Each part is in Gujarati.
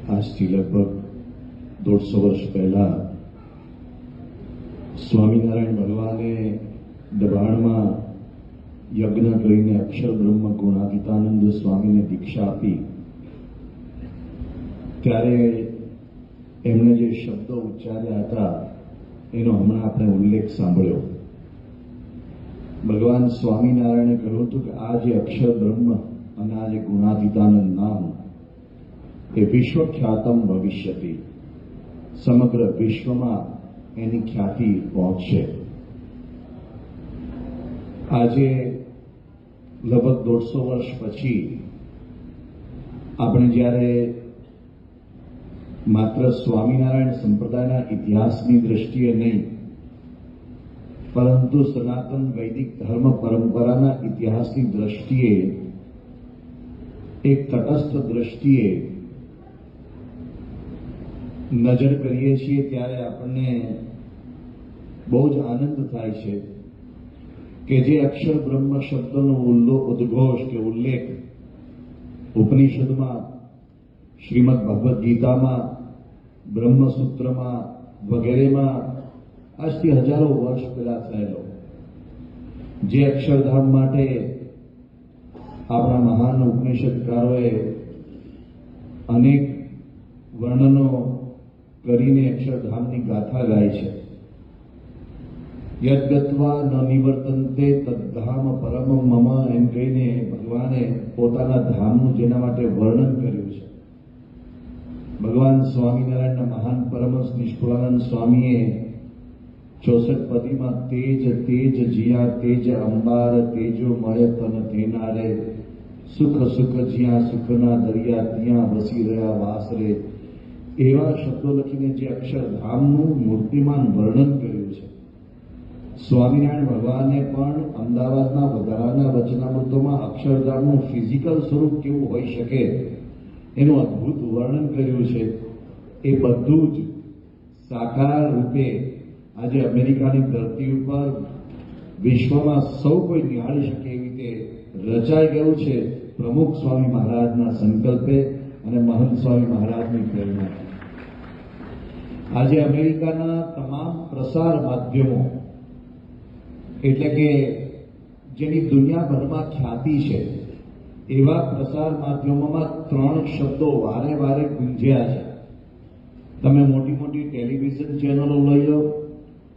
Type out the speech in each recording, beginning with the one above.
આજથી લગભગ 150 વર્ષ પહેલા સ્વામિનારાયણ ભગવાને દબાણમાં યજ્ઞ કરીને અક્ષર બ્રહ્મ ગુણાતીતાનંદ સ્વામીને દીક્ષા આપી ત્યારે એમણે જે શબ્દો ઉચ્ચાર્યા હતા એનો હમણાં આપણે ઉલ્લેખ સાંભળ્યો. ભગવાન સ્વામિનારાયણે કહ્યું હતું કે આ જે અક્ષર બ્રહ્મ અને આ જે ગુણાતીતાનંદ નામ એ વિશ્વખ્યાતમ ભવિષ્યતિ, સમગ્ર વિશ્વમાં એની ખ્યાતિ પહોંચશે. આજે લગભગ 150 વર્ષ પછી આપણે જ્યારે માત્ર સ્વામિનારાયણ સંપ્રદાયના ઇતિહાસની દ્રષ્ટિએ નહીં, પરંતુ સનાતન વૈદિક ધર્મ પરંપરાના ઇતિહાસની દ્રષ્ટિએ, એક તટસ્થ દ્રષ્ટિએ નજર કરીએ છીએ ત્યારે આપણને બહુ જ આનંદ થાય છે કે જે અક્ષર બ્રહ્મ શબ્દનો ઉદ્ઘોષ કે ઉલ્લેખ ઉપનિષદમાં, શ્રીમદ ભગવદ્ ગીતામાં, બ્રહ્મસૂત્રમાં વગેરેમાં આજથી હજારો વર્ષ પહેલા થયેલો, જે અક્ષરધામ માટે આપણા મહાન ઉપનિષદકારોએ અનેક વર્ણનો કરીને અક્ષરધામની ગાથા ગાય છે. યદ્ગત્વા ન નિવર્તન્તે તદ્ધામ પરમ મમ એમ કહીને ભગવાને પોતાના ધામનું જેના માટે વર્ણન કર્યું છે. ભગવાન સ્વામિનારાયણના મહાન પરમહંસ નિષ્કુળાનંદ સ્વામીએ 64 પદીમાં તેજ તેજ જીયા તેજ અંબાર તેજો મય તન તેનારે, સુખ સુખ જ્યાં સુખના દરિયા ત્યાં વસી રહ્યા વાસરે, એવા શબ્દો લખીને જે અક્ષરધામનું મૂર્તિમાન વર્ણન કર્યું છે. સ્વામિનારાયણ ભગવાને પણ અમદાવાદના વધારાના વચનામૃતોમાં અક્ષરધામનું ફિઝિકલ સ્વરૂપ કેવું હોઈ શકે એનું અદ્ભુત વર્ણન કર્યું છે. એ બધું જ સાકાર રૂપે આજે અમેરિકાની ધરતી ઉપર વિશ્વમાં સૌ કોઈ નિહાળી શકે એવી રીતે રચાઈ ગયું છે, પ્રમુખ સ્વામી મહારાજના સંકલ્પે અને મહંત સ્વામી મહારાજની પ્રેરણાથી. આજે અમેરિકાના તમામ પ્રસાર માધ્યમો, એટલે કે જેની દુનિયાભરમાં ખ્યાતિ છે, એવા પ્રસાર માધ્યમોમાં 3 શબ્દો વારે વારે ગુંજ્યા છે. તમે મોટી મોટી ટેલિવિઝન ચેનલો લઈ લો,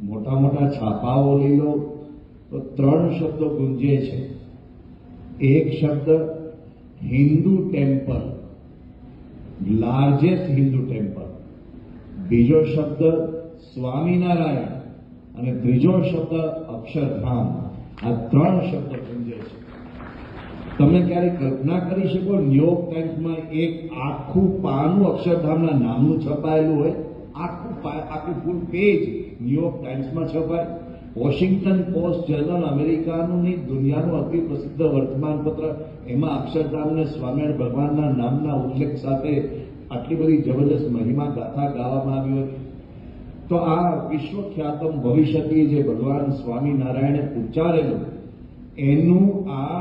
મોટા મોટા છાપાઓ લઈ લો, તો 3 શબ્દો ગુંજે છે. એક શબ્દ Hindu temple, largest Hindu temple, બીજો શબ્દ સ્વામિનારાયણ અને ત્રીજો શબ્દ અક્ષરધામ. આ 3 શબ્દ ગુંજે છે. તમે ક્યારે કલ્પના કરી શકો ન્યુયોર્ક ટાઈમ્સમાં એક આખું પાનું અક્ષરધામના નામનું છપાયેલું હોય? આખું ફૂલ પેજ ન્યુયોર્ક ટાઈમ્સમાં છપાય. વોશિંગ્ટન પોસ્ટ જર્નલ, અમેરિકાનું નહીં દુનિયાનું અતિ પ્રસિદ્ધ વર્તમાનપત્ર, એમાં અક્ષરધામને સ્વામિનારાયણ ભગવાનના નામના ઉલ્લેખ સાથે આટલી બધી જબરદસ્ત મહિમા ગાથા ગાવામાં આવી હોય. તો આ વિશ્વખ્યાતમ ભવિષ્યતિ જે ભગવાન સ્વામિનારાયણે ઉચ્ચારેલું એનું આ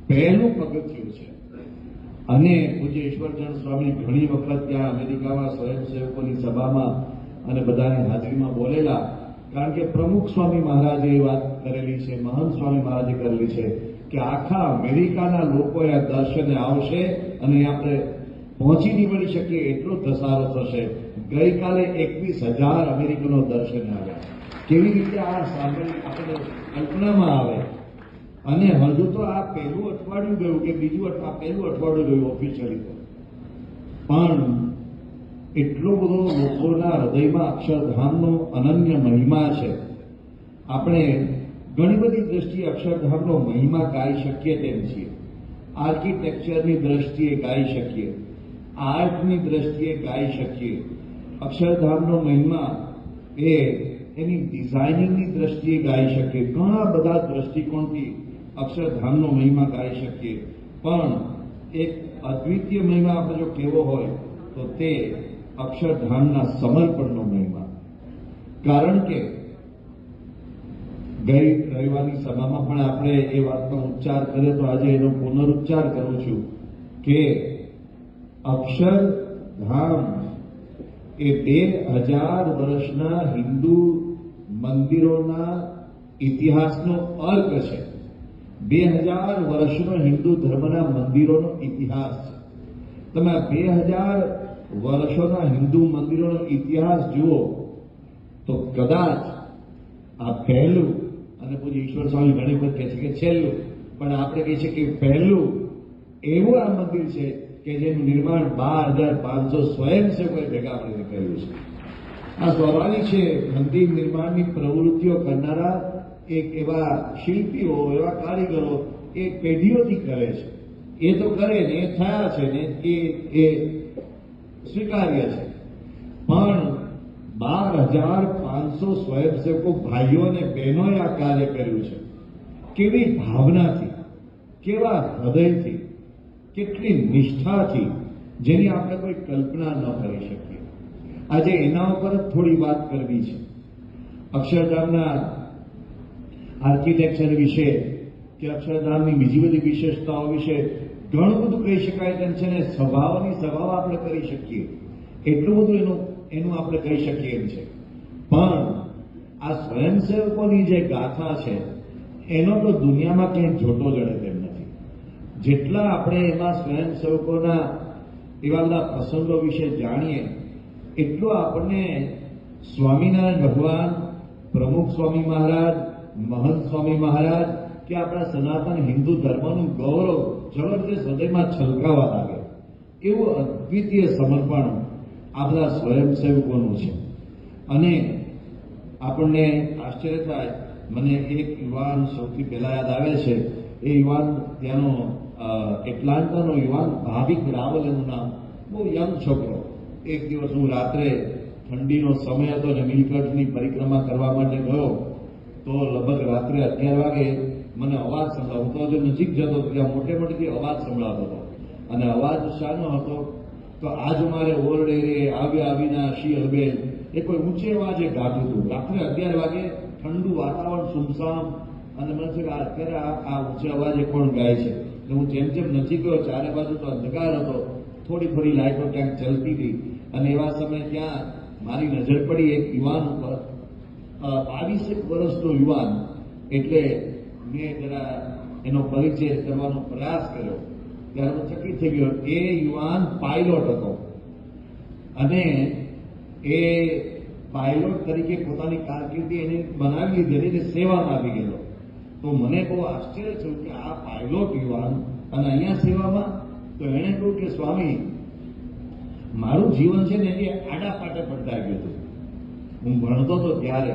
પહેલું પગથિયું છે. અને પૂજ્ય ઈશ્વરચંદ્ર સ્વામી ઘણી વખત ત્યાં અમેરિકામાં સ્વયંસેવકોની સભામાં અને બધાની હાજરીમાં બોલેલા, કારણ કે પ્રમુખ સ્વામી મહારાજે એ વાત કરેલી છે, મહંત સ્વામી મહારાજે કરેલી છે કે આખા અમેરિકાના લોકો આ દર્શને આવશે અને આપણે પહોંચી નહીં વળી શકીએ એટલો ધસારો થશે. ગઈકાલે 21,000 અમેરિકનો દર્શને આવ્યા. કેવી રીતે આ સાંભળી આપણે કલ્પનામાં આવે. અને હજુ તો આ પહેલું અઠવાડિયું ગયું કે પહેલું અઠવાડિયું ગયું ઓફિશિયલી, પણ એટલો બધો લોકોના હૃદયમાં અક્ષરધામનો અનન્ય મહિમા છે. આપણે ઘણી બધી દ્રષ્ટિએ અક્ષરધામનો મહિમા ગાઈ શકીએ તેમ છીએ. આર્કિટેક્ચરની દ્રષ્ટિએ ગાઈ શકીએ, આર્ટની દ્રષ્ટિએ ગાઈ શકીએ. અક્ષરધામનો મહિમા એ એની ડિઝાઇનિંગની દ્રષ્ટિએ ગાઈ શકીએ. ઘણા બધા દ્રષ્ટિકોણથી અક્ષરધામનો મહિમા ગાઈ શકીએ. પણ એક અદ્વિતીય મહિમા આપણે જો કહેવો હોય તો તે અક્ષરધામના સમર્પણનો મહિમા. કારણ કે ગઈ રવિવારની સભામાં પણ આપણે એ વાતનો ઉચ્ચાર કર્યો, તો આજે એનો પુનરુચ્ચાર કરું છું કે અક્ષર ધામ એ 2000 વર્ષના હિન્દુ મંદિરોના ઇતિહાસનો અર્ક છે. 2000 વર્ષનો હિન્દુ ધર્મના મંદિરોનો ઇતિહાસ છે. તમે 2000 વર્ષોના હિન્દુ મંદિરોનો ઇતિહાસ જુઓ તો કદાચ આ પહેલું, અને પૂજ્ય ઈશ્વર સ્વામી ઘણી વખત કહે છે કે છેલ્લું, પણ આપણે કહીએ છીએ કે પહેલું એવું આ મંદિર છે કે જેનું નિર્માણ 12,500 સ્વયંસેવકોએ ભેગા મળીને કર્યું છે. આ સ્વાભાવિક છે, મંદિર નિર્માણની પ્રવૃત્તિઓ કરનારા એક એવા શિલ્પીઓ, એવા કારીગરો એ પેઢીઓથી કરે છે. એ તો કરે ને, એ થયા છે ને, એ સ્વીકાર્ય છે. પણ 12,500 સ્વયંસેવકો ભાઈઓ અને બહેનોએ આ કાર્ય કર્યું છે. કેવી ભાવનાથી, કેવા હૃદયથી, કેટલી નિષ્ઠાથી, જેની આપણે કોઈ કલ્પના ન કરી શકીએ. આજે એના ઉપર જ થોડી વાત કરવી છે. અક્ષરધામના આર્કિટેક્ચર વિશે કે અક્ષરધામની બીજી બધી વિશેષતાઓ વિશે ઘણું બધું કહી શકાય તેમ છે ને. સ્વભાવની સભાવ આપણે કરી શકીએ, એટલું બધું એનું આપણે કહી શકીએ એમ છે. પણ આ સ્વયંસેવકોની જે ગાથા છે એનો તો દુનિયામાં ક્યાંય જોટો જડે તેમ નથી. જેટલા આપણે એમાં સ્વયંસેવકોના એવા બધા પ્રસંગો વિશે જાણીએ એટલું આપણને સ્વામિનારાયણ ભગવાન, પ્રમુખ સ્વામી મહારાજ, મહંત સ્વામી મહારાજ કે આપણા સનાતન હિન્દુ ધર્મનું ગૌરવ જબરજસ્ત હૃદયમાં છલકાવા લાગે. એવું અદ્વિતીય સમર્પણ આ બધા સ્વયંસેવકોનું છે. અને આપણને આશ્ચર્ય થાય. મને એક યુવાન સૌથી પહેલા યાદ આવે છે. એ યુવાન ત્યાંનો એટલાન્ટાનો યુવાન ભાવિક રાવલ એનું નામ, બહુ યંગ છોકરો. એક દિવસ હું રાત્રે, ઠંડીનો સમય હતો ને નીલકંઠની પરિક્રમા કરવા માટે ગયો, તો લગભગ રાત્રે 11 વાગે મને અવાજ સંભળાતો હતો. નજીક જતો ત્યાં મોટે મોટેથી અવાજ સંભળાતો હતો. અને અવાજ શાનો હતો તો આજ મારે ઓરડે રે આવીના શી હલબે, એ કોઈ ઊંચે અવાજે ગાતું હતું. રાત્રે 11 વાગે ઠંડુ વાતાવરણ, સુમસામ, અને મને છે કે અત્યારે આ ઊંચે અવાજે કોણ ગાય છે. હું જેમ જેમ નજીક ગયો, ચારે બાજુ તો અંધકાર હતો, થોડી લાઇટો ક્યાંક ચલતી હતી. અને એવા સમયે ત્યાં મારી નજર પડી એક યુવાન ઉપર, 22 વર્ષનો યુવાન. એટલે મેં જરા એનો પરિચય કરવાનો પ્રયાસ કર્યો ત્યારે હું ચકિત થઈ ગયો. એ યુવાન પાયલોટ હતો અને એ પાયલોટ તરીકે પોતાની કારકિર્દી એને બનાવી લીધી, એને સેવામાં આવી ગયેલો. તો મને બહુ આશ્ચર્ય થયું કે આ પાયલોટ યુવાન અને અહીંયા સેવામાં. તો એણે કહ્યું કે સ્વામી, મારું જીવન છે ને એ આડા પાટે પડતા ગયું હતું. હું ભણતો હતો ત્યારે,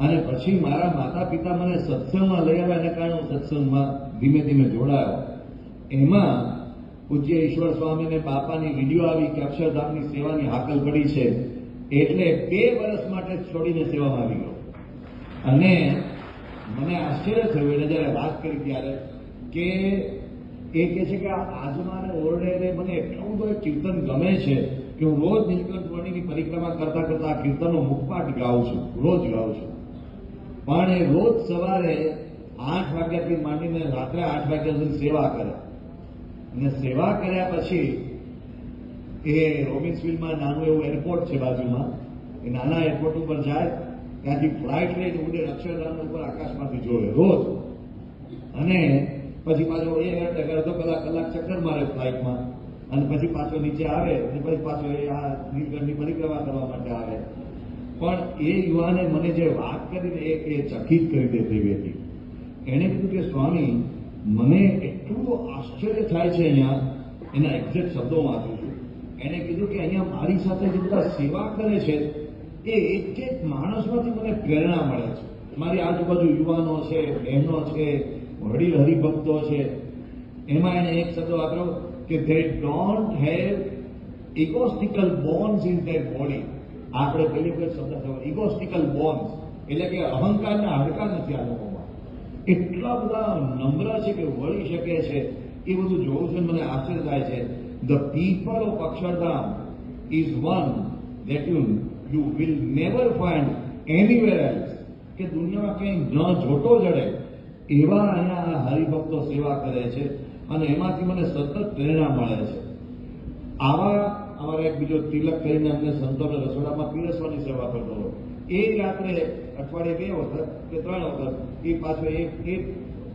અને પછી મારા માતા પિતા મને સત્સંગમાં લઈ આવ્યા, એને કારણે હું સત્સંગમાં ધીમે ધીમે જોડાયો. એમાં પૂજ્ય ઈશ્વર સ્વામીને બાપાની વિડીયો આવી કે અક્ષરધામની સેવાની હાકલ પડી છે, એટલે 2 વર્ષ માટે છોડીને સેવામાં આવી ગયો. અને મને આશ્ચર્ય થયું એને જયારે વાત કરી ત્યારે કે એ કહે છે કે આજ મારે ઓરડે મને એટલું બધું કીર્તન ગમે છે કે હું રોજ નીલકંઠ વર્ણિની પરિક્રમા કરતા કરતા કીર્તનનો મુખપાઠ ગાઉં છું, રોજ ગાઉં છું. પણ એ રોજ સવારે 8 વાગ્યાથી માંડીને રાત્રે 8 વાગ્યા સુધી સેવા કરે. અને સેવા કર્યા પછી એ રોબિન્સવિલમાં નાનું એવું એરપોર્ટ છે બાજુમાં, એ નાના એરપોર્ટ ઉપર જાય, ત્યાંથી ફ્લાઇટ લઈને ઉડે, અક્ષરધામ ઉપર આકાશમાંથી જોવે રોજ. અને પછી પાછો અડધો કલાક ચક્કર મારે ફ્લાઇટમાં, અને પછી પાછો નીચે આવે, અને પછી પાછો એ આ નીલકંઠની પરિક્રમા કરવા માટે આવે. પણ એ યુવાને મને જે વાત કરીને એ ચકિત કરી દેતી હતી. એણે કીધું કે સ્વામી, મને એટલું આશ્ચર્ય થાય છે અહીંયા, એના એક્ઝેક્ટ શબ્દો વાંચું છું. એણે કીધું કે અહીંયા મારી સાથે જે બધા સેવા કરે છે એ એક માણસમાંથી મને પ્રેરણા મળે છે. મારી આજુબાજુ યુવાનો છે, બહેનો છે, વડીલ હરિભક્તો છે. એમાં એને એક શબ્દ વાપર્યો કે they don't have egotistical bonds in their body. આપણે પેલી વખત શબ્દ ઇગોસ્ટિકલ બોન્ડ, એટલે કે અહંકારના હાડકા નથી આ લોકોમાં. એટલા બધા નમ્ર છે કે વળી શકે છે. એ બધું જોવું છે, મને આશ્ચર્ય થાય છે. The people of Akshardham is one that you will never find anywhere else. કે દુનિયામાં ક્યાંય ન જોટો જડે એવા અહીંયા હરિભક્તો સેવા કરે છે, અને એમાંથી મને સતત પ્રેરણા મળે છે. આવા અમારા એક બીજો તિલક કરીને અમને સંતોને રસોડામાં પીરસવાની સેવા કરતો હતો. એ રાત્રે અઠવાડિયે 2 વખત કે 3 વખત એ પાછો એક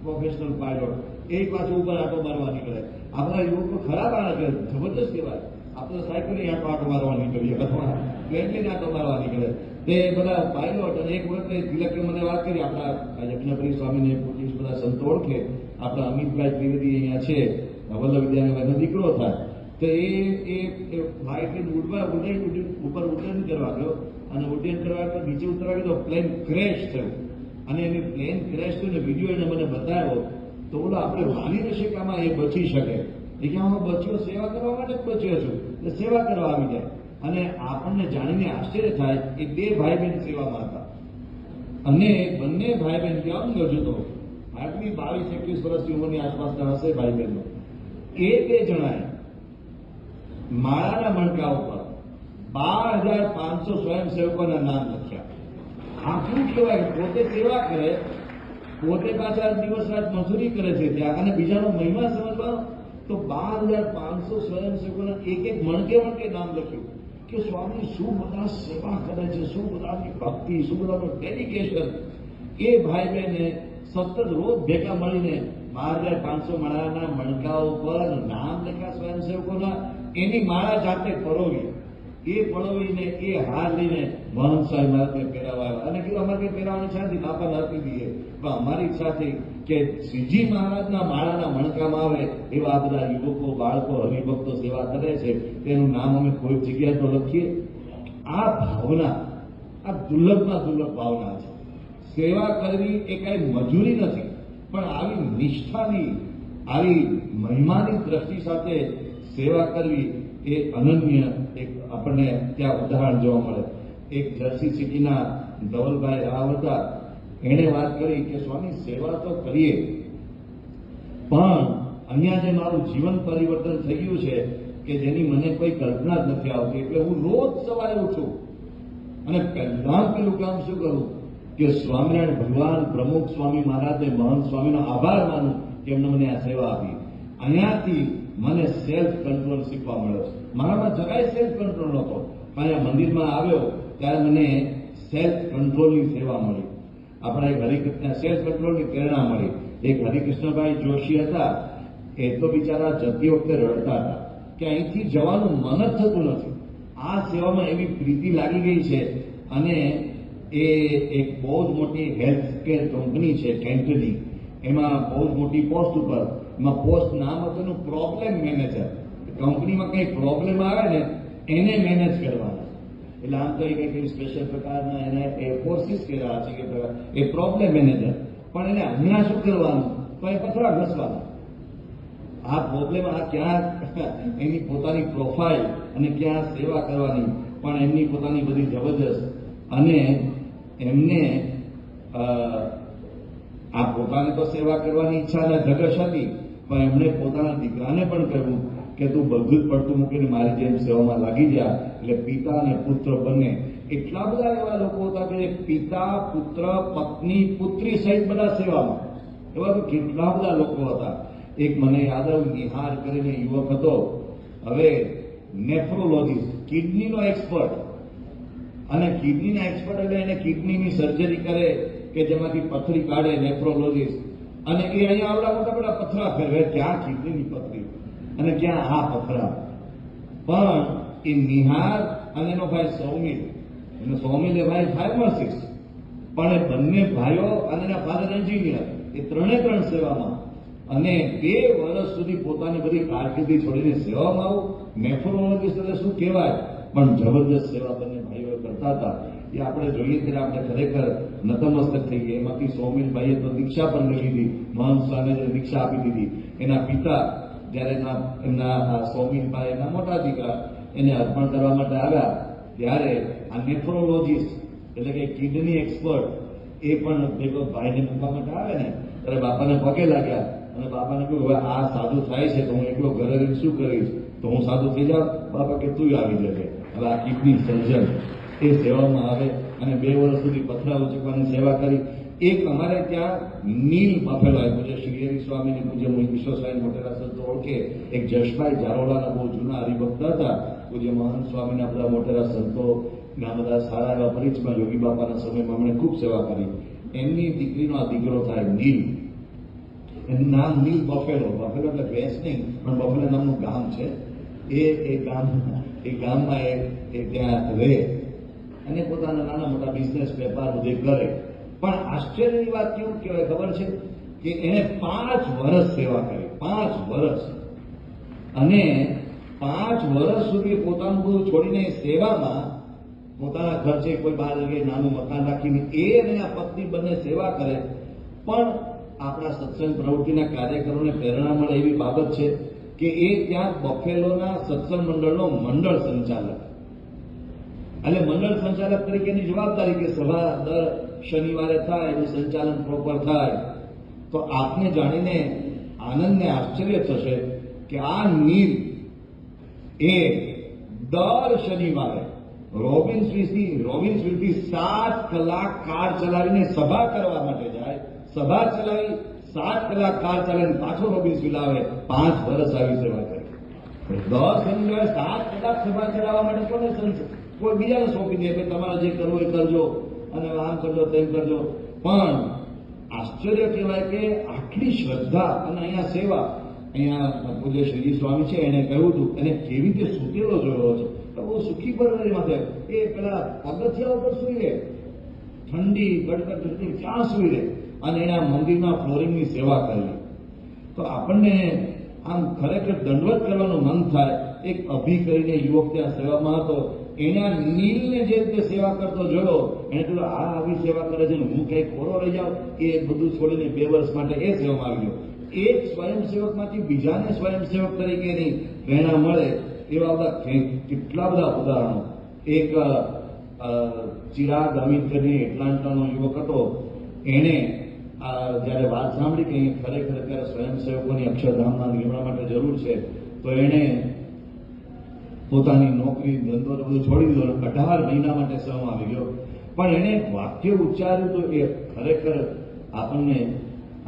પ્રોફેશનલ પાયલોટ એ પાછું ઉપર આંટો મારવા નીકળે. આપણા યુવકો ખરાબ આના કરે, જબરદસ્ત કહેવાય. આપણે સાયકલની આંટો મારવા નીકળીએ અથવા પ્લેનની આંટો મારવા નીકળે. તે બધા પાયલોટ અને એક વખત તિલકે મને વાત કરી, આપણા યજ્ઞપ્રિય સ્વામીને પોલીસ બધા સંતો ઓળખે, આપણા અમિતભાઈ ત્રિવેદી અહીંયા છે, વલ્લભ વિદ્યાનગરનો દીકરો થાય, તો એ ફ્લાઇટની ઉપર ઉડ્ડયન કરવા ગયો અને ઉડ્ડયન કરવા નીચે ઉતરવા ગયો તો પ્લેન ક્રેશ થયું અને એની પ્લેન ક્રેશ થયું ને વિડીયો એને મને બતાવ્યો. તો બોલો આપણે માની ન શકીએ આમાં એ બચી શકે. એ કે હું બચ્યો સેવા કરવા માટે જ બચ્યો છું, એટલે સેવા કરવા આવી જાય. અને આપણને જાણીને આશ્ચર્ય થાય એ 2 ભાઈ બહેન સેવામાં હતા અને બંને ભાઈ બહેન કેમ ગજો તો આટલી 22-21 વર્ષની ઉંમરની આસપાસના હશે ભાઈ બહેનો. એ 2 જણાએ માળાના મણકા ઉપર 12,500 સ્વયંસેવકોના નામ લખ્યા. આ શું કહેવાય? પોતે સેવા કરે, પોતે પાછા દિવસ રાત મજૂરી કરે છે ત્યાં, અને બીજાનો મહિમા સમજવાનો. તો 12,500 સ્વયંસેવકોના એક મણકે નામ લખ્યું કે સ્વામી શું બધા સેવા કરે છે, શું બધાની ભક્તિ, શું બધાનું ડેડિકેશન. એ ભાઈ બહેને સતત રોજ ભેગા મળીને 12,500 માળાના મણકા ઉપર નામ લખ્યા સ્વયંસેવકોના. એની માળા જાતે પરોવી, એ પરોવીને એ હાર લઈને મહંત સ્વામી મારા પહેરાવાયા અને કીધું અમારે કંઈ પહેરાવાની ઈચ્છા નથી, બાપાને આપી દઈએ. પણ અમારી ઈચ્છા થઈ કે શ્રીજી મહારાજના માળાના મણકામાં આવે એવા આ બધા યુવકો, બાળકો, હરિભક્તો સેવા કરે છે, તેનું નામ અમે કોઈ જગ્યાએ તો લખીએ. આ ભાવના, આ દુર્લભમાં દુર્લભ ભાવના છે. સેવા કરવી એ કાંઈ મજૂરી નથી, પણ આવી નિષ્ઠાની, આવી મહિમાની દ્રષ્ટિ સાથે સેવા કરવી એ અનન્ય એક આપણને ત્યાં ઉદાહરણ જોવા મળે. એક જર્સી સિટીના ધવલભાઈ રાવ હતા, એણે વાત કરી કે સ્વામી સેવા તો કરીએ, પણ અહીંયા જે મારું જીવન પરિવર્તન થઈ ગયું છે કે જેની મને કોઈ કલ્પના જ નથી આવતી. એટલે હું રોજ સવારે ઉઠું અને પેલું કામ શું કરું કે સ્વામિનારાયણ ભગવાન, પ્રમુખ સ્વામી મહારાજને, મહંત સ્વામીનો આભાર માનું કે એમને મને આ સેવા આપી. અહીંયાથી મને સેલ્ફ કંટ્રોલ શીખવા મળ્યો છે. મારામાં જરાય સેલ્ફ કંટ્રોલ નહોતો, પણ અહીંયા મંદિરમાં આવ્યો ત્યારે મને સેલ્ફ કંટ્રોલની સેવા મળી. આપણા એક હરિકૃષ્ણ સેલ્ફ કંટ્રોલની પ્રેરણા મળી. એક હરિકૃષ્ણભાઈ જોશી હતા, એ તો બિચારા જતી વખતે રડતા હતા કે અહીંથી જવાનું મન જ થતું નથી. આ સેવામાં એવી પ્રીતિ લાગી ગઈ છે. અને એ એક બહુ જ મોટી હેલ્થ કેર કંપની છે કેન્ટની, એમાં બહુ જ મોટી પોસ્ટ ઉપર, એમાં પોસ્ટ નામ હતું એનું પ્રોબ્લેમ મેનેજર. કંપનીમાં કંઈ પ્રોબ્લેમ આવે ને એને મેનેજ કરવાના. એટલે આમ તો કંઈક સ્પેશિયલ પ્રકારના એને એ કોર્સિસ કર્યા છે કે એ પ્રોબ્લેમ મેનેજર. પણ એને હમણાં શું કરવાનું? તો એ પથરા ઘસવાના. આ પ્રોબ્લેમ, આ ક્યાં એની પોતાની પ્રોફાઇલ અને ક્યાં સેવા કરવાની, પણ એમની પોતાની બધી જબરદસ્ત. અને એમને આ પોતાને તો સેવા કરવાની ઈચ્છા ધગશ હતી, પણ એમણે પોતાના દીકરાને પણ કહ્યું કે તું બધું જ પડતું મૂકીને મારી જેમ સેવામાં લાગી જા. એટલે પિતા અને પુત્ર બંને, એટલા બધા એવા લોકો હતા કે પિતા, પુત્ર, પત્ની, પુત્રી સહિત બધા સેવામાં. એવા તો કેટલા બધા લોકો હતા. એક મને યાદ આવ્યું, નિહાર કરીને યુવક હતો, હવે નેફ્રોલોજીસ્ટ, કિડનીનો એક્સપર્ટ. અને કિડનીના એક્સપર્ટ એટલે એને કિડનીની સર્જરી કરે કે જેમાંથી પથરી કાઢે, નેફ્રોલોજીસ્ટ. અને એ અહીંયા આવડા મોટા મોટા પથરા ફેરવે, ક્યાં કિડનીની પથરી અને ક્યાં આ પથરા. પણ એ નિહાર અને એનો ભાઈ સૌમિલ, એનો સૌમિલ એ ભાઈ ફાર્માસિસ્ટ, પણ એ બંને ભાઈઓ અને એના ફાધર એન્જિનિયર, એ ત્રણે સેવામાં. અને 2 વર્ષ સુધી પોતાની બધી કારકિર્દી છોડીને સેવામાં આવું. નેફ્રોલોજીસ્ટ એટલે શું કહેવાય, પણ જબરદસ્ત સેવા બંને ભાઈઓ કરતા હતા. એ આપણે જોઈએ ત્યારે આપણે ખરેખર નતમસ્તક થઈ ગયા. એમાંથી સૌમિલભાઈએ તો દીક્ષા પણ લઈ લીધી, મહંત સ્વામીએ દીક્ષા આપી દીધી. એના પિતા જ્યારે એમના સૌમિલભાઈ, એના મોટા દીકરા, એને અર્પણ કરવા માટે આવ્યા ત્યારે આ નેફ્રોલોજીસ્ટ એટલે કે કિડની એક્સપર્ટ એ પણ ભેગો ભાઈને મૂકવા માટે આવે ને ત્યારે બાપાને પગે લાગ્યા અને બાપાને કહ્યું, હવે આ સાધુ થાય છે તો હું એકલો ઘરે શું કરીશ, તો હું સાધુ થઈ જાઉં. બાપા કે તું આવી જશે. હવે આ કિડની સર્જન એ સેવામાં આવે અને 2 વર્ષ સુધી પથરા ઉચકવાની સેવા કરી. એક અમારે ત્યાં નીલ બફેલો આવ્યો છે, શ્રીહરિ સ્વામીને પૂજ્ય વિશ્વસ્વામી મોટેરા સંતો ઓળખે, એક જશભાઈ જારોલાના બહુ જૂના હરિભક્ત હતા, પૂજ્ય મહંત સ્વામીના બધા મોટેરા સંતો ના બધા સારા એવા પરિચયમાં યોગી બાપાના સમયમાં અમને ખૂબ સેવા કરી. એમની દીકરીનો આ દીકરો થાય નીલ, એનું નામ નીલ બફેલો. બફેલો એટલે ભેંસ નહીં, પણ બફેલો નામનું ગામ છે. એ ગામમાં એ ત્યાં રહે અને પોતાના નાના મોટા બિઝનેસ વેપાર બધે કરે. પણ આશ્ચર્યની વાત કેવું કહેવાય ખબર છે કે એને 5 વર્ષ સેવા કરી, 5 વર્ષ, અને 5 વર્ષ સુધી પોતાનું બધું છોડીને સેવામાં, પોતાના ખર્ચે કોઈ બહાર જગ્યાએ નાનું મકાન રાખીને એ અને આ પત્ની બંને સેવા કરે. પણ આપણા સત્સંગ પ્રવૃત્તિના કાર્યકરોને પ્રેરણા મળે એવી બાબત છે કે એ ત્યાં બફેલોના સત્સંગ મંડળનો મંડળ સંચાલક, એટલે મંડળ સંચાલક તરીકેની જવાબદારી કે સભા દર શનિવારે થાય, એનું સંચાલન પ્રોપર થાય. તો આપને જાણીને આનંદને આશ્ચર્ય થશે કે આ નીલ એ દર શનિવારે રોબિન્સવિલથી 7 કલાક કાર ચલાવીને સભા કરવા માટે જાય, સભા ચલાવી 7 કલાક કાર ચલાવીને પાછો રોબિન્સવિલ આવે. 5 વર્ષ આવી સેવા કરી. દર શનિવારે 7 કલાક સભા ચલાવવા માટે કોને કોઈ બીજાને સોંપી દે કે તમારે જે કરવું એ કરજો અને આમ કરજો તેમ કરજો. પણ આશ્ચર્ય કહેવાય કે આટલી શ્રદ્ધા અને અહીંયા સેવા. અહીંયા પૂજ્ય શ્રીજી સ્વામી છે, એને કહ્યું હતું, એને કેવી રીતે સૂતેલો જોયો છે, તો બહુ સુખી પરવરી માટે એ પેલા પગથિયા ઉપર સુઈ રહે, ઠંડી ગડગડ ક્યાં સુઈ રહે, અને એના મંદિરના ફ્લોરિંગની સેવા કરવી. તો આપણને આમ ખરેખર દંડવત કરવાનું મન થાય. એક અભી કરીને યુવક ત્યાં સેવામાં હતો, એને આ નીલને જે રીતે સેવા કરતો જોયો, એને કહ્યું આ આવી સેવા કરે છે ને હું કઈ કોરો રહી જાઉં. એ બધું છોડીને 2 વર્ષ માટે એ સેવામાં આવી ગયો. એક સ્વયંસેવકમાંથી બીજાને સ્વયંસેવક તરીકેની પ્રેરણા મળે એવા બધા કેટલા બધા ઉદાહરણો. એક ચિરાગ અમિત કરીને એટલાન્ટાનો યુવક હતો, એને જયારે વાત સાંભળી કે ખરેખર અત્યારે સ્વયંસેવકોની અક્ષરધામના નિર્માણ માટે જરૂર છે, તો એને પોતાની નોકરી ધંધો બધું છોડી દીધો, 18 મહિના માટે સેવામાં આવી ગયો. પણ એને એક વાક્ય ઉચ્ચાર્યું તો એ ખરેખર આપણને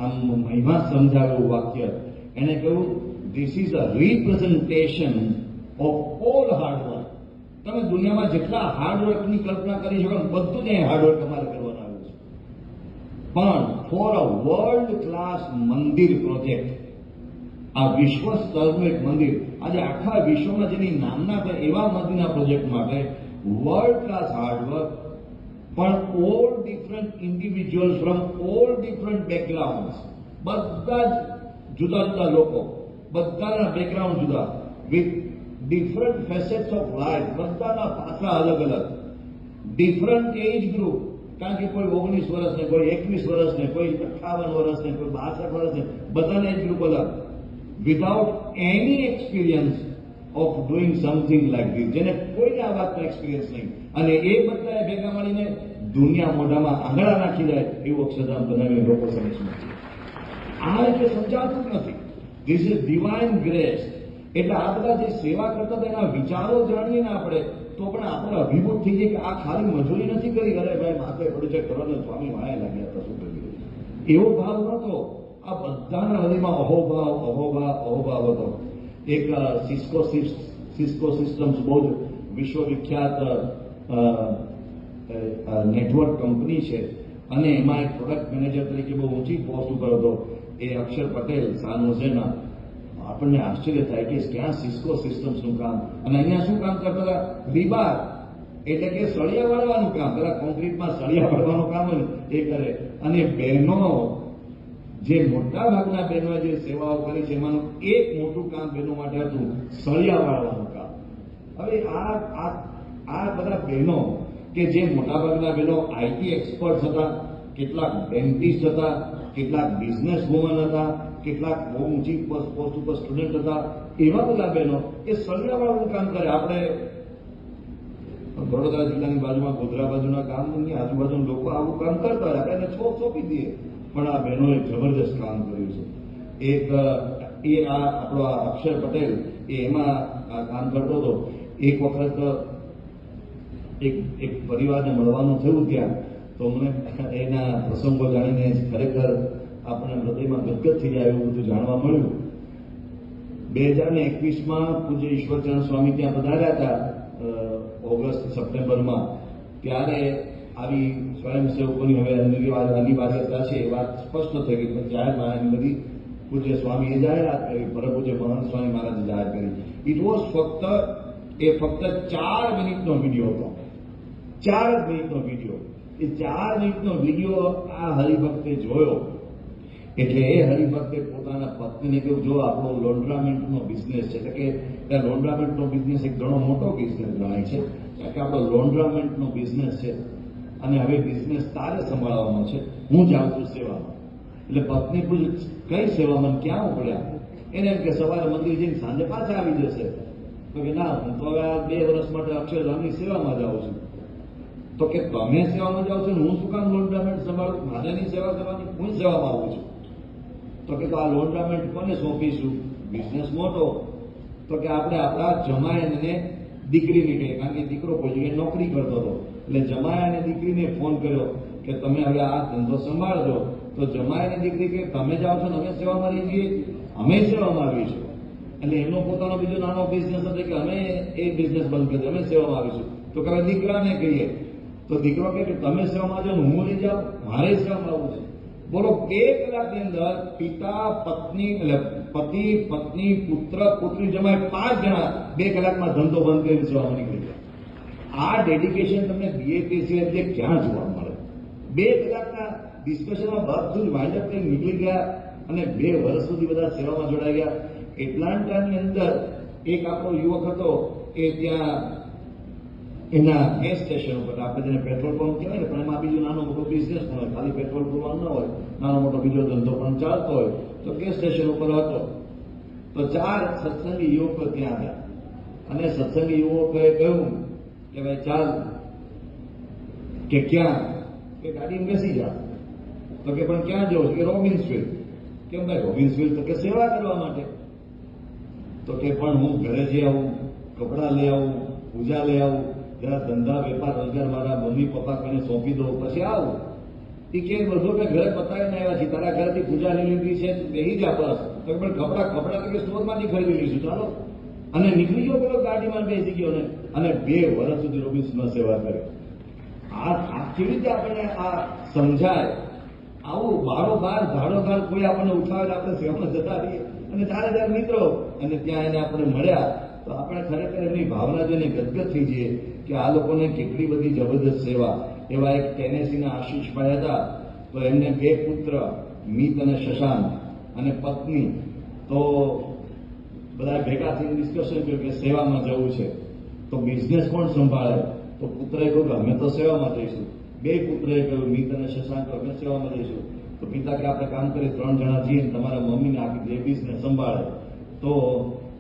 આમ મહિમા સમજાવ્યું વાક્ય. એને કહ્યું, this is a representation of all hard work. તમે દુનિયામાં જેટલા હાર્ડવર્કની કલ્પના કરી શકો બધું જ હાર્ડવર્ક અમારે કરવાનું આવ્યું છે. પણ ફોર અ વર્લ્ડ ક્લાસ મંદિર પ્રોજેક્ટ, આ વિશ્વ સ્તરનું એક મંદિર, આજે આખા વિશ્વમાં જેની નામના થાય એવા મંદિરના પ્રોજેક્ટ માટે વર્લ્ડ ક્લાસ હાર્ડવર્ક. પણ all different individuals from all different background, બધા જ જુદા જુદા લોકો, બધાના બેકગ્રાઉન્ડ જુદા, વિથ ડિફરન્ટ ફેસેટ્સ ઓફ લાઈફ, બધાના પાસા અલગ અલગ, ડિફરન્ટ એજ ગ્રુપ. કારણ કે કોઈ 19 વર્ષ ને, કોઈ 21 વર્ષ ને, કોઈ 58 વર્ષ ને, કોઈ 62 વર્ષ ને, બધાના એજ ગ્રુપ અલગ. Without any experience of doing something like this, જેને કોઈને આ વાતનો એક્સપિરિયન્સ નહીં, અને એ બધાએ ભેગા મળીને દુનિયા મોઢામાં આંગળા નાખી જાય એવું અક્ષરધામ બનાવીને લોકો સમજમાં. આ રીતે સમજાતું જ નથી. This is divine grace. એટલે આ બધા જે સેવા કરતા હતા એના વિચારો જાણીએ ને આપણે, તો પણ આપણે અભિભૂત થઈ જાય કે આ ખાલી મજૂરી નથી કરી, અરે ભાઈ માથે પડ્યું છે કરવાનો, સ્વામી વાયા લાગ્યા હતા, શું કરી એવો ભાવ નહોતો. આ બધાના હૃદયમાં અહોભાવ હતો. એક સિસ્કો સિસ્ટમ્સ બહુ જ વિશ્વવિખ્યાત નેટવર્ક કંપની છે, અને એમાં એક પ્રોડક્ટ મેનેજર તરીકે બહુ ઊંચી પોસ્ટ ઉપર હતો એ અક્ષર પટેલ, સાન હોસેના. આપણને આશ્ચર્ય થાય કે ક્યાં સિસ્કો સિસ્ટમ્સનું કામ, અને અહીંયા શું કામ કરતા હતા? રીબાર, એટલે કે સળિયા વાળવાનું કામ. પેલા કોન્ક્રીટમાં સળિયા વાળવાનું કામ હોય એ કરે. અને બહેનો, જે મોટા ભાગના બહેનોએ જે સેવાઓ કરી છે એમાંનું એક મોટું કામ બહેનો માટે હતું, સળિયા વાળવાનું કામ. હવે આ બધા બહેનો કે જે મોટાભાગના બહેનો આઈટી એક્સપર્ટ હતા, કેટલાક ડેન્ટિસ્ટ હતા, કેટલાક બિઝનેસ વુમન હતા, કેટલાક બહુ ઊંચી પોસ્ટ ઉપર સ્ટુડન્ટ હતા, એવા બધા બહેનો એ સળિયાવાળાનું કામ કરે. આપણે વડોદરા જિલ્લાની બાજુમાં ગોધરા બાજુના ગામની આજુબાજુના લોકો આવું કામ કરતા હોય, આપણે એને છોપ સોંપી દઈએ. પણ આ બહેનોએ જબરજસ્ત કામ કર્યું છે. આપણો અક્ષર પટેલ એમાં આ કામ કરતો હતો. એક વખત એક પરિવારને મળવાનું થયું ત્યાં, તો મને એના પ્રસંગો જાણીને ખરેખર આપણને હૃદયમાં ગદગદ થઈ જાય એવું બધું જાણવા મળ્યું. 2021માં પૂજ્ય ઈશ્વરચંદ્ર સ્વામી ત્યાં પધાર્યા હતા ઓગસ્ટ સપ્ટેમ્બરમાં. ત્યારે આવી સ્વયંસેવકોની હવે અનિવાર્યતા છે એ વાત સ્પષ્ટ થઈ ગઈ. પણ જાહેરમાં બધી પૂજ્ય સ્વામીએ જાહેરાત કરી, પરમ પૂજ્ય મહંત સ્વામી મહારાજે જાહેર કરી. ઇટ વોઝ ફક્ત 4 મિનિટનો વિડીયો હતો. 4 મિનિટનો વિડીયો. એ 4 મિનિટનો વિડીયો આ હરિભક્તે જોયો એટલે એ હરિભક્તે પોતાના પત્નીને કહ્યું, જો આપણો લોન્ડ્રામેન્ટનો બિઝનેસ છે, એટલે કે લોન્ડ્રામેન્ટનો બિઝનેસ એક ઘણો મોટો બિઝનેસ ગણાય છે, કે આપણો લોન્ડ્રામેન્ટનો બિઝનેસ છે અને હવે બિઝનેસ તારે સંભાળવાનો છે, હું જાઉં છું સેવામાં. એટલે પત્ની પૂછે, કઈ સેવામાં, ક્યાં ઉપડ્યા? એને એમ કે સવારે મંદિર જઈને સાંજે પાછા આવી જશે. તો કે ના, હું તો હવે આ 2 વર્ષ માટે અક્ષરધામની સેવામાં જાઉં છું. તો કે તમે સેવામાં જાઓ છો, હું શું કામ લોન્ડ્રામેન્ટ સંભાળું? મારે નહીં સેવા કરવાની, હું સેવામાં આવું છું. તો કે આ લોન્ડ્રામેન્ટ કોને સોંપીશું? બિઝનેસ મોટો. તો કે આપણે આપણા જમાઈને દીકરીને કહીએ, કારણ કે દીકરો કોઈ જગ્યાએ નોકરી કરતો હતો. એટલે જમાઈ અને દીકરીને ફોન કર્યો કે તમે હવે આ ધંધો સંભાળજો. તો જમાઈ અને દીકરી કે તમે જાઓ છો ને અમે સેવામાં રહી જઈએ, અમે સેવામાં આવીશું. એટલે એમનો પોતાનો બીજો નાનો બિઝનેસ હતો કે અમે એ બિઝનેસ બંધ કરી, અમે સેવામાં આવીશું. તો કે દીકરાને કહીએ, તો દીકરો કે તમે સેવામાં આવજો, હું લઈ જાઉં, મારે સેવામાં આવવું છે. બોલો, 2 કલાકની અંદર પિતા, પત્ની, એટલે પતિ, પત્ની, પુત્ર, પુત્રી, જમાઈ 5 જણા 2 કલાકમાં ધંધો બંધ કરીને સેવામાં નીકળી ગયા. આ ડેડિકેશન તમને બીએપીસી એટલે ક્યાં જોવા મળે? 2 કલાકના ડિસ્કશનમાં બધું જ વાઇન્ડ અપ કરીને નીકળી ગયા અને 2 વર્ષ સુધી બધા સેવામાં જોડાઈ ગયા. એટલાન્ટાની અંદર એક આપણો યુવક હતો, એ ત્યાં એના ગેસ સ્ટેશન ઉપર, આપણે જેને પેટ્રોલ પંપ કહેવાય ને, પણ એમાં બીજો નાનો મોટો બિઝનેસ પણ હોય, ખાલી પેટ્રોલ પૂરવાનું ન હોય, નાનો મોટો બીજો ધંધો પણ ચાલતો હોય. તો ગેસ સ્ટેશન ઉપર હતો. તો 4 સત્સંગી યુવકો ત્યાં આવ્યા અને સત્સંગી યુવકોએ કહ્યું કે ભાઈ ચાલ, કે ક્યાં? કે ગાડીમાં બેસી જા. તો કે પણ ક્યાં જવું? કે રોબિન્સવિલ. કેમ ભાઈ રોબિન્સવિલ? તો કે સેવા કરવા માટે. તો કે પણ હું ઘરે જઈ આવું, કપડાં લઈ આવું, પૂજા લઈ આવું, જરા ધંધા વેપાર રોજગાર મારા મમ્મી પપ્પા કોઈને સોંપી દો પછી આવું. એ કે બધું મેં ઘરે પતાવીને આવ્યા છીએ, તારા ઘરેથી પૂજા લઈ લીધી છે, બેસી જા બસ. તો પણ કપડા તો કે સ્ટોરમાંથી ખરીદી લઈશું, ચાલો. અને નીકળી ગયો પેલો ગાડીમાં બેસી ગયો ને, અને 2 વર્ષ સુધી રોબિન્સમાં સેવા કરી. આ કેવી રીતે આપણને આ સમજાય? આવું બારોબાર ધાડોધાડ કોઈ આપણને ઉઠાવે, આપણે સેવામાં જતા રહીએ અને 4,000 મિત્રો, અને ત્યાં એને આપણે મળ્યા તો આપણે ખરેખર એમની ભાવના જોઈને ગદગદ થઈ જઈએ કે આ લોકોને કેટલી બધી જબરદસ્ત સેવા. એવા એક ટેનેસીના આશીષભાઈ હતા, તો એમને 2 પુત્ર, મિત અને શશાંક, અને પત્ની. તો બધા ભેગા થઈને ડિસ્કશન કર્યું કે સેવામાં જવું છે, તો બિઝનેસ કોણ સંભાળે? તો પુત્રએ કહ્યું કે અમે તો સેવામાં જઈશું. 2 પુત્રએ કહ્યું, મિત અને શશાંક, અમે સેવામાં જઈશું. તો પિતા કે આપણે કામ કરીએ, 3 જણા જઈએ, તમારા મમ્મીને આપી દે, બિઝનેસ સંભાળે. તો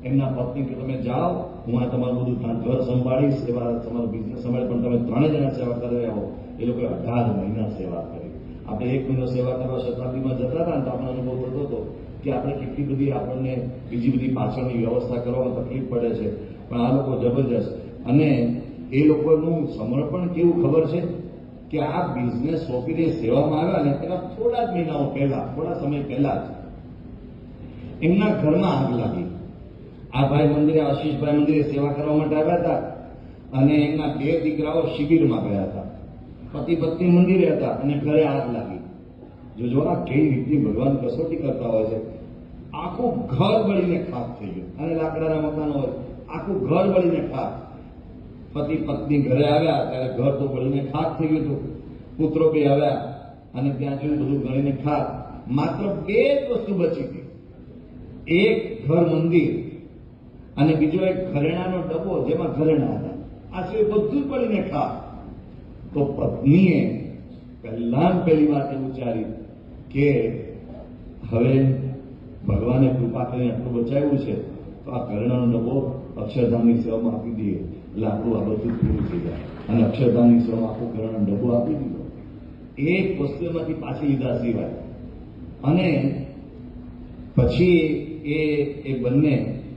એમના પત્ની કે તમે જાઓ, હું આ તમારું બધું ઘર સંભાળીશ, સેવા તમારું બિઝનેસ સંભાળે, પણ તમે 3 જણા સેવા કરી આવો. એ લોકોએ 18 મહિના સેવા કરી. આપણે 1 મહિનો સેવા કરવા શતાબ્દીમાં જતા હતા ને તો આપણો અનુભવ થતો હતો કે આપણે કેટલી બધી આપણને બીજી બધી પાછળની વ્યવસ્થા કરવામાં તકલીફ પડે છે, પણ આ લોકો જબરજસ્ત. અને એ લોકોનું સમર્પણ કેવું ખબર છે કે આ બિઝનેસ સોંપીને સેવામાં આવ્યા ને એના થોડા જ મહિનાઓ પહેલા, થોડા સમય પહેલા જ એમના ઘરમાં આગ લાગી. આ ભાઈ મંદિરે, આશીષભાઈ મંદિરે સેવા કરવા માટે આવ્યા હતા અને એમના 2 દીકરાઓ શિબિરમાં ગયા હતા. પતિ પત્ની મંદિરે હતા અને ઘરે આગ લાગી. જો આ કઈ રીતની ભગવાન કસોટી કરતા હોય છે. આખું ઘર બળીને ખાક થઈ ગયું. અને લાકડાના મકાનો હોય, આખું ઘર બળીને ખાક. પતિ પત્ની ઘરે આવ્યા ત્યારે ઘર તો બળીને ખાક થઈ ગયું હતું. પુત્રો બી આવ્યા અને ત્યાં જોયું બધું બળીને ખાક. માત્ર 2 જ વસ્તુ બચી હતી. એક ઘર મંદિર અને બીજો એક ઘરેણાનો ડબ્બો જેમાં ઘરેણા હતા. આ સિવાય બધું જ બળીને ખાક. તો પત્નીએ પહેલી વાત એવું વિચારી કે હવે ભગવાને કૃપા કરીને આટલું બચાવ્યું છે તો આ ઘરેણાનો ડબ્બો અક્ષરધામની સેવામાં આપી દઈએ, એટલે આપણું આ બધું પૂરું થઈ જાય. અને અક્ષરધામની સેવામાં આખું ઘરેણાનો ડબ્બો આપી દીધો, એક વસ્તુમાંથી પાછી લીધા સિવાય. અને પછી એ બંને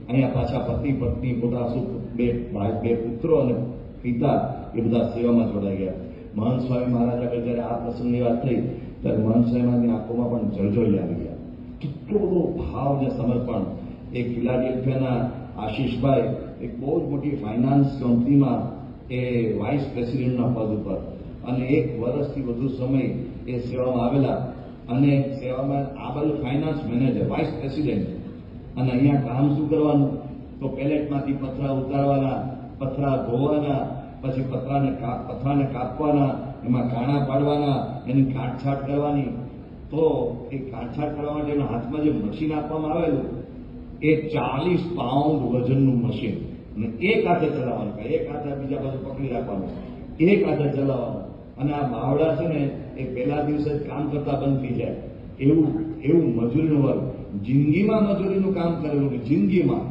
અહીંયા પાછા પત્ની પોતા 2 પુત્રો અને પિતા એ બધા સેવામાં જોડાઈ ગયા. મહંત સ્વામી મહારાજ આગળ જયારે આ પ્રસંગની વાત થઈ ત્યારે મહંત સ્વામીની આંખોમાં પણ જળજળી આવી ગયા. કેટલો બધો ભાવ અને સમર્પણ. એક ફિલાડેલ્ફિયાના આશીષભાઈ એક બહુ જ મોટી ફાઇનાન્સ કંપનીમાં એ વાઇસ પ્રેસિડેન્ટના પદ ઉપર અને 1 વર્ષથી વધુ સમય એ સેવામાં આવેલા અને સેવામાં આ બાજુ ફાઇનાન્સ મેનેજર વાઇસ પ્રેસિડેન્ટ અને અહીંયા કામ શું કરવાનું તો પેલેટમાંથી પથરા ઉતારવાના, પથરા ધોવાના, પછી પથરાને કાપવાના, એમાં કાણા પાડવાના, એની કાટછાટ કરવાની. તો એ કાટછાટ કરવા માટે એના હાથમાં જે મશીન આપવામાં આવેલું એ 40 પાઉન્ડ વજનનું મશીન અને એક હાથે ચલાવવાનું, એક હાથે બીજા બાજુ પકડી રાખવાનું, એક હાથે ચલાવવાનું. અને આ બાવડા છે ને એ પહેલા દિવસે જ કામ કરતા બંધ થઈ જાય એવું મજૂરીનું વર્ગ. જિંદગીમાં મજૂરીનું કામ કરેલું કે જિંદગીમાં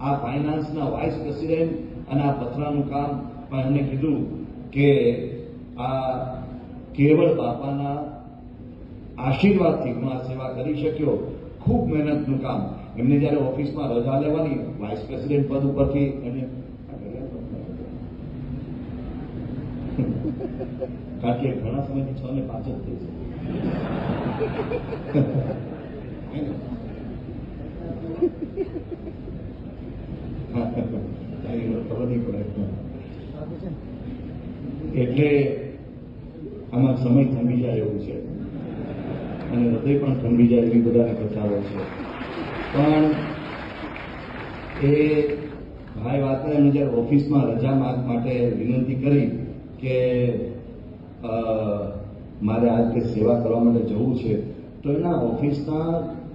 આ ફાઇનાન્સના વાઇસ પ્રેસિડેન્ટ અને આ પથરાનું કામ. પણ એમને કીધું કે આ કેવળ બાપાના આશીર્વાદથી હું આ સેવા કરી શક્યો. ખૂબ મહેનતનું કામ. એમને જયારે ઓફિસમાં રજા લેવાની વાઇસ પ્રેસિડેન્ટ પદ ઉપરથી એને કારણ કે ઘણા સમયથી 6 ને 5 જ થઈ છે. ખબર નહીં પડે એટલે આમાં સમય થંભી જાય એવું છે અને હૃદય પણ થંભી જાય એવી બધાને કથાઓ છે. પણ એ ભાઈ વાત કરે એમને જયારે ઓફિસમાં રજા માટે વિનંતી કરી કે મારે આજે સેવા કરવા માટે જવું છે તો એના ઓફિસના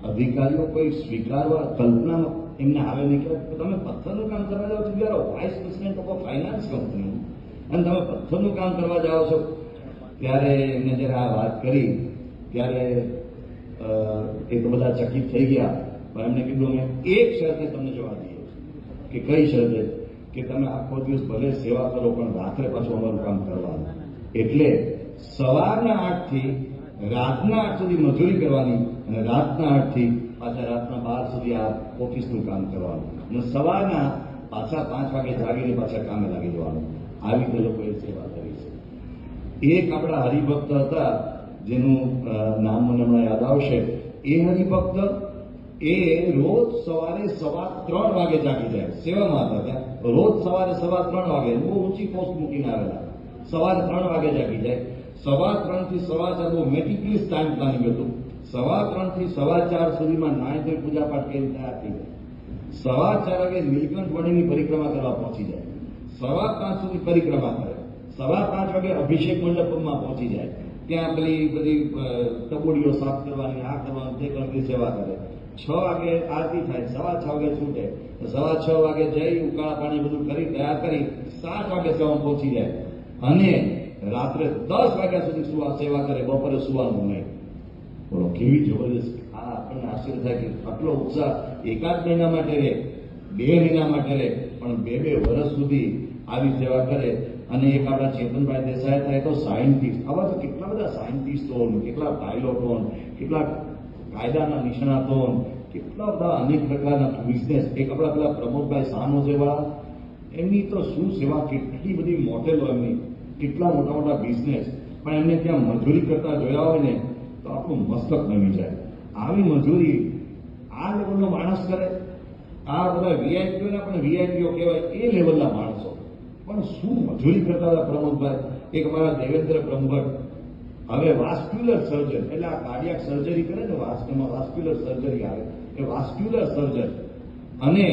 અધિકારીઓ કોઈ સ્વીકારવા કલ્પના એમને આવે નહીં કે તમે પથ્થરનું કામ કરવા જાઓ છો, યાર vice president of finance company અને તમે પથ્થરનું કામ કરવા જાઓ છો. ત્યારે એમને જયારે આ વાત કરી ત્યારે એ તો બધા ચકિત થઈ ગયા. પણ એમને કીધું અમે એક શરતે તમને જવા દઈએ કે કઈ શરતે કે તમે આખો દિવસ ભલે સેવા કરો પણ રાત્રે પાછું અમારું કામ કરવાનું. એટલે સવારના 8 થી રાતના 8 સુધી મજૂરી કરવાની અને રાતના 8 થી પાછા રાતના 12 સુધી આ ઓફિસનું કામ કરવાનું અને સવારના પાછા 5 વાગે જાગીને પાછા કામે લાગી જવાનું. આવી રીતે લોકોએ સેવા કરી છે. એક આપણા હરિભક્ત હતા જેનું નામ મને હમણાં યાદ આવશે. એ હરિભક્ત એ રોજ સવારે 3:15 વાગે જાગી જાય. સેવામાં હતા ત્યાં રોજ સવારે 3:15 વાગે બહુ ઊંચી પોસ્ટ મૂકીને આવેલા. સવારે 3 વાગે જાગી જાય. 3:15 થી 4:15 બહુ મેટિક્યુલસ ટાઈમ પ્લાનિંગ હતું. 3:15 થી 4:15 સુધીમાં નાય ધોઈ પૂજા પાઠ કરી તૈયાર થઈ જાય. 4:15 વાગે નીલકંઠ વણીની પરિક્રમા કરવા પહોંચી જાય. 4:15 સુધી પરિક્રમા કરે. 5:15 વાગે અભિષેક મંડપમાં પહોંચી જાય. ત્યાં પેલી બધી ટબોડીઓ સાફ કરવાની, આ કરવાની, તે કરવાની સેવા કરે. 6 વાગે આરતી થાય, 6:15 વાગે છૂટે. 6:15 વાગે જઈ ઉકાળા પાણી બધું કરી તૈયાર કરી 7 વાગે સેવામાં પહોંચી જાય અને રાત્રે 10 વાગ્યા સુધી સેવા કરે. બપોરે સુવાનું નહીં. બોલો કેવી જબરદસ્ત. આ આપણને આશ્ચર્ય થાય કે આટલો ઉત્સાહ એકાદ મહિના માટે રહે, 2 મહિના માટે રહે, પણ 2 વર્ષ સુધી આવી સેવા કરે. અને એક આપણા ચેતનભાઈ દેસાઈ થાય તો સાયન્ટિસ્ટ. આવા તો કેટલા બધા સાયન્ટિસ્ટો, કેટલા પાયલોટો, કેટલા કાયદાના નિષ્ણાતો, કેટલા બધા અનેક પ્રકારના બિઝનેસ. એક આપણા પેલા પ્રમોદભાઈ સાનોજેવાળા, એમની તો શું સેવા, કેટલી બધી મોટેલો એમની, કેટલા મોટા મોટા બિઝનેસ. પણ એમને ત્યાં મજૂરી કરતા જોયા હોય ને તો આપણું મસ્તક નમી જાય. આવી મજૂરી આ લેવલનો માણસ કરે. આ બધા વીઆઈપીઓના પણ વીઆઈપીઓ કહેવાય એ લેવલના માણસો. પણ શું મજૂરી કરતા હતા પ્રમોદભાઈ. એક અમારા દેવેન્દ્ર બ્રહ્મભટ્ટ હવે વાસ્ક્યુલર સર્જન, એટલે આ કાર્ડિયાક સર્જરી કરે ને, એમાં વાસ્ક્યુલર સર્જરી આવે એ વાસ્ક્યુલર સર્જન. અને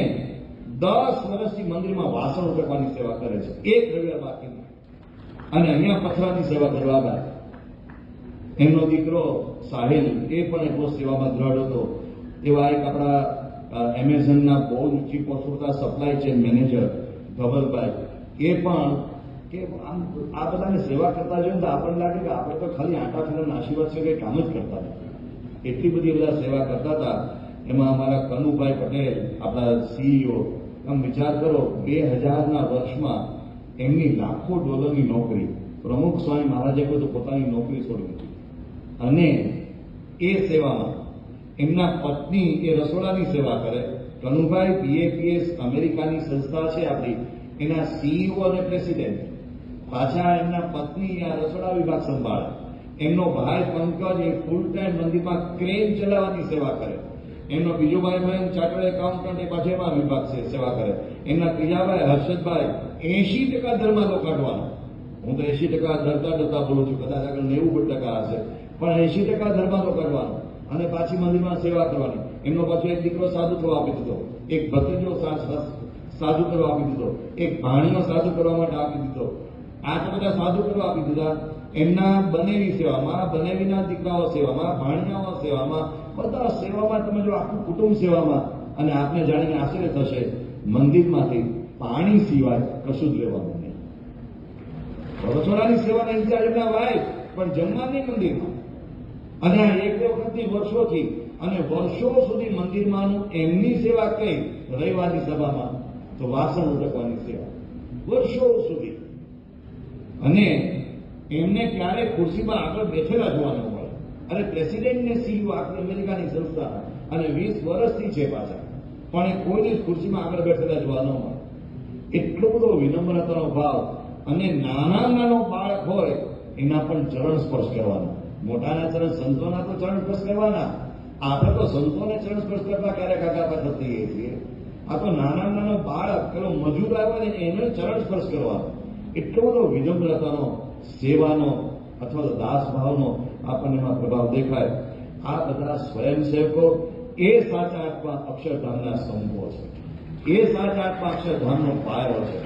10 વર્ષથી મંદિરમાં વાસણ ઉટકવાની સેવા કરે છે, એક રવિવાર બાકી નહીં. અને અહીંયા પથરાની સેવા કરવા ગયા. એમનો દીકરો સાહિલ એ પણ એટલો સેવામાં દ્રઢ હતો. એવા એક આપણા એમેઝોનના બહુ ઊંચી પોસ્ટ હતા સપ્લાય ચેન મેનેજર ધવલભાઈ, એ પણ કે આમ આ બધાને સેવા કરતા જોઈએ તો આપણને લાગે કે આપણે તો ખાલી આંટા ફેરવાના આશીર્વાદ છે કંઈ કામ જ કરતા નથી. એટલી બધી બધા સેવા કરતા હતા. એમાં અમારા કનુભાઈ પટેલ આપણા સીઈઓ, આમ વિચાર કરો 2000ના વર્ષમાં એમની લાખો ડોલરની નોકરી. પ્રમુખ સ્વામી મહારાજે કોઈ તો પોતાની નોકરી છોડી દીધી અને એ સેવામાં એમના પત્ની એ રસોડાની સેવા કરે. કનુભાઈ BAPS અમેરિકાની સંસ્થા છે આપણી, એના સીઈઓ અને પ્રેસિડેન્ટ. પાછા એમના પત્ની આ રસોડા વિભાગ સંભાળે, એમનો ભાઈ પંકજ એ ફૂલ ટાઈમ મંદિરમાં ક્રેન ચલાવવાની સેવા કરે, એમનો બીજો ભાઈ મયંક ચાર્ટર્ડ એકાઉન્ટન્ટ એ પાછો એમાં વિભાગ સેવા કરે, એમના ત્રીજા ભાઈ હર્ષદભાઈ 80% ધર્માદો કાઢવાનો. હું તો 80% ડરતા બોલું છું, કદાચ આગળ 90% હશે, પણ 80% ધર્માદો કાઢવાનો અને પાછી મંદિરમાં સેવા કરવાની. એમનો પાછો એક દીકરો સાધુ થવા આપી દીધો, એક ભત્રીજો સાધુ કરવા આપી દીધો, એક ભાણીઓ સાધુ કરવા માટે આપી દીધો. આ તો બધા સાધુ કરવા આપી દીધા. એમના બનેવી સેવામાં, બનેવીના દીકરાઓ સેવામાં, ભાણિયાઓ સેવામાં, બધા સેવામાં, તમે જો આખું કુટુંબ સેવામાં. અને આપને જાણીને આશ્ચર્ય થશે, મંદિરમાંથી પાણી સિવાય કશું જ લેવાનું નહીં. રસોડાની સેવાના ઇન્ચાર્જ એમના વાઇફ, પણ જમવાની મંદિરમાં. અને આ એક બે વખતની વર્ષોથી અને વર્ષો સુધી મંદિરમાંનું એમની સેવા કઈ રવિવારની સભામાં તો વાસણ ઉટકવાની સેવા વર્ષો સુધી. અને એમને ક્યારેય ખુરશીમાં આગળ બેઠેલા જોવા ન મળે. અરે પ્રેસિડેન્ટ ને સીઈઓ આખી અમેરિકાની સંસ્થા અને 20 વર્ષથી છે પાછા, પણ એ કોઈ દિવસ ખુરશીમાં આગળ બેઠેલા જોવા ન મળે. એટલો બધો વિનમ્રતાનો ભાવ. અને નાનો બાળક હોય એના પણ ચરણ સ્પર્શ કરવાનો. મોટાના ચરણ, સંતોના તો ચરણ સ્પર્શ કરવાના. આપણે તો સંતોને ચરણ સ્પર્શ કરતા ક્યારેક આગા પાછળ થઈએ છીએ. આ તો નાનો બાળક, પેલો મજૂર આવે ને એનો ચરણ સ્પર્શ કરવાનો. એટલો બધો વિનમ્રતાનો, સેવાનો અથવા તો દાસભાવનો આપણને એમાં પ્રભાવ દેખાય. આ બધા સ્વયંસેવકો એ સાચા આત્મા અક્ષરધામના સ્તંભો છે, એ સાચા આત્મા અક્ષરધામનો પાયો છે.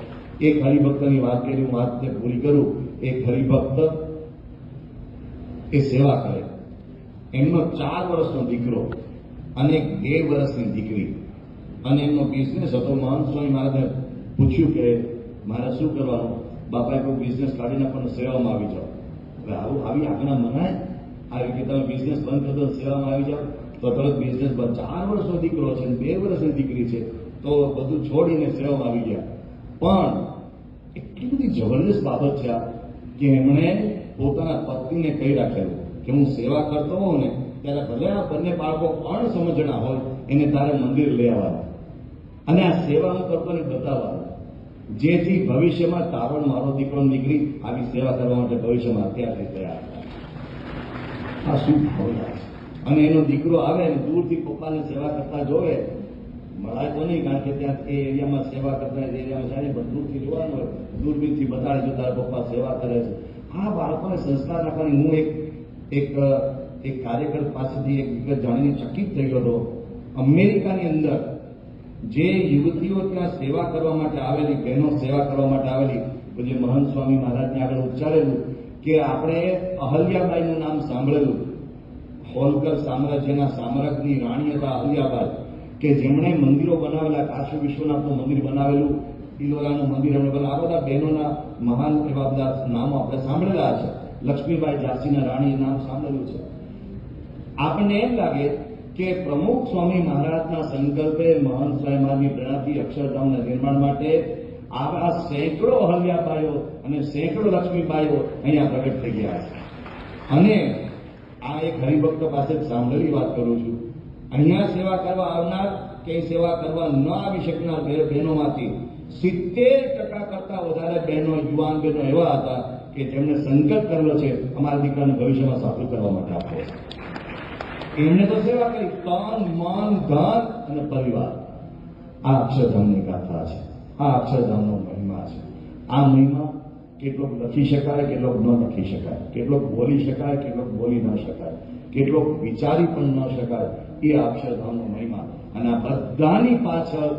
એક હરિભક્તની વાત કરી, હું વાતને પૂરી કરું. એક હરિભક્ત એ સેવા કરે, એમનો 4 વર્ષનો દીકરો અને 2 વર્ષની દીકરી, અને એમનો બિઝનેસ હતો. મહંત સ્વામી મહારાજને પૂછ્યું કે મારે શું કરવાનું? બાપાએ કોઈ બિઝનેસ કાઢીને પણ સેવામાં આવી જાઓ. હવે આવી આજ્ઞા મનાય? આવી કે તમે બિઝનેસ બંધ કરી દો, સેવામાં આવી જાઓ? તો તરત બિઝનેસ બંધ. 4 વર્ષનો દીકરો છે, 2 વર્ષની દીકરી છે, તો બધું છોડીને સેવામાં આવી ગયા. પણ એટલી બધી જબરદસ્ત બાબત છે આ કે એમણે પોતાના પત્નીને કહી રાખેલું કે હું સેવા કરતો હોઉં ને ત્યારે ભલે આ બંને બાળકો અણસમજણા હોય, એને તારે મંદિર લઈ આવવાના અને આ સેવા હું કરતો ને બતાવવાનું, જેથી ભવિષ્યમાં તારો મારો દીકરો દીકરી આવી સેવા કરવા માટે ભવિષ્યમાં અત્યારથી તૈયાર થાય. આ શું ભાવના છે! અને એનો દીકરો આવે ને દૂરથી પપ્પાને સેવા કરતા જોવે, મળાય તો નહીં, કારણ કે ત્યાં એ એરિયામાં સેવા કરતા એરિયામાં જાય, પણ દૂરથી જોવાનું હોય, દૂરબીનથી બતાડે જો તારા પપ્પા સેવા કરે છે. આ બાળકોને સંસ્કાર રાખવાની. હું એક કાર્યકર પાસેથી એક વિગત જાણીને ચકિત થઈ ગયો હતો. અમેરિકાની અંદર જે યુવતીઓ ત્યાં સેવા કરવા માટે આવેલી, બહેનો સેવા કરવા માટે આવેલી, જે મહંત સ્વામી મહારાજને આગળ ઉચ્ચારેલું કે આપણે અહલ્યાબાઈનું નામ સાંભળેલું, હોલકર સામ્રાજ્યના સામ્રાજ્યની રાણી હતા અહલ્યાબાઈ, કે જેમણે મંદિરો બનાવેલા. કાશી વિશ્વનાથનું મંદિર બનાવેલું, ઈલોરાનું મંદિર એમણે બનાવેલા. આ બધા બહેનોના મહાન એવા બધા નામો આપણે સાંભળેલા છે. લક્ષ્મીબાઈ ઝાંસીના રાણી નામ સાંભળેલું છે. આપણને એમ લાગે કે પ્રમુખ સ્વામી મહારાજના સંકલ્પે, મહંત સ્વામી મહારાજની પ્રેરણાથી અક્ષરધામના નિર્માણ માટે આવા સેંકડો અહલ્યાબાઈઓ અને સેંકડો લક્ષ્મીબાઈઓ અહીંયા પ્રગટ થઈ ગયા છે. અને આ એક હરિભક્ત પાસે સાંભળેલી વાત કરું છું. અહીંયા સેવા કરવા આવનાર કે સેવા કરવા ન આવી શકનાર બહેનોમાંથી 70% કરતા વધારે બહેનો, યુવાન બહેનો એવા હતા કે જેમણે સંકલ્પ કરેલો છે અમારા દીકરાને ભવિષ્યમાં સાચું કરવા માટે આપવો છે. એમને તો સેવા કરી, તન, મન, ધન અને પરિવાર. આ અક્ષરધામની ગાથા છે, આ અક્ષરધામનો મહિમા છે. આ મહિમા કેટલોક લખી શકાય, કેટલોક ન લખી શકાય, કેટલોક બોલી શકાય, કેટલોક બોલી ન શકાય, કેટલોક વિચારી પણ ન શકાય. એ અક્ષરધામનો મહિમા. અને આ બધાની પાછળ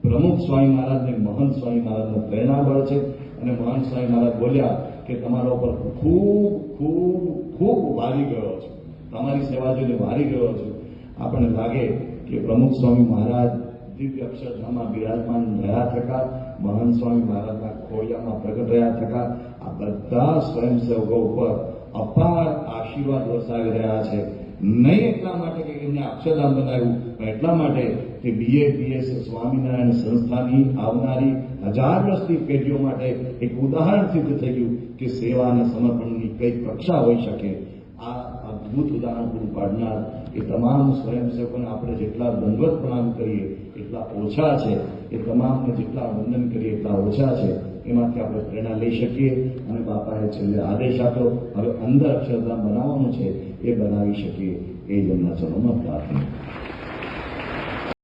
પ્રમુખ સ્વામી મહારાજ ને મહંત સ્વામી મહારાજનું પ્રેરણાબળ છે. અને મહંત સ્વામી મહારાજ બોલ્યા કે તમારા ઉપર ખૂબ ખૂબ ખૂબ વારી ગયો છું, તમારી સેવા જોઈને વારી ગયો છું. આપણને લાગે કે પ્રમુખ સ્વામી મહારાજ દિવ્ય અક્ષરધામમાં બિરાજમાન રહ્યા થકા, મહંત સ્વામી મહારાજના ખોડિયામાં પ્રગટ રહ્યા થકા આ બધા સ્વયંસેવકો ઉપર અપાર આશીર્વાદ વરસાવી રહ્યા છે. નહીં એટલા માટે કે એમને અક્ષરધામ બનાવ્યું, પણ એટલા માટે કે BAPS સ્વામિનારાયણ સંસ્થાની આવનારી 1000 વર્ષની પેઢીઓ માટે એક ઉદાહરણ સિદ્ધ થઈ ગયું કે સેવા અને સમર્પણની કઈ કક્ષા હોઈ શકે. આ અદભુત ઉદાહરણ પૂરું પાડનાર એ તમામ સ્વયંસેવકોને આપણે જેટલા દંડવત પ્રણામ કરીએ એટલા ઓછા છે, એ તમામને જેટલા વંદન કરીએ એટલા ઓછા છે. એમાંથી આપણે પ્રેરણા લઈ શકીએ અને બાપાએ છેલ્લે આદેશ આપ્યો હવે અંદર અક્ષરધામ બનાવવાનું છે એ બનાવી શકીએ એ જ એમના ચરણોમાં પ્રાર્થના.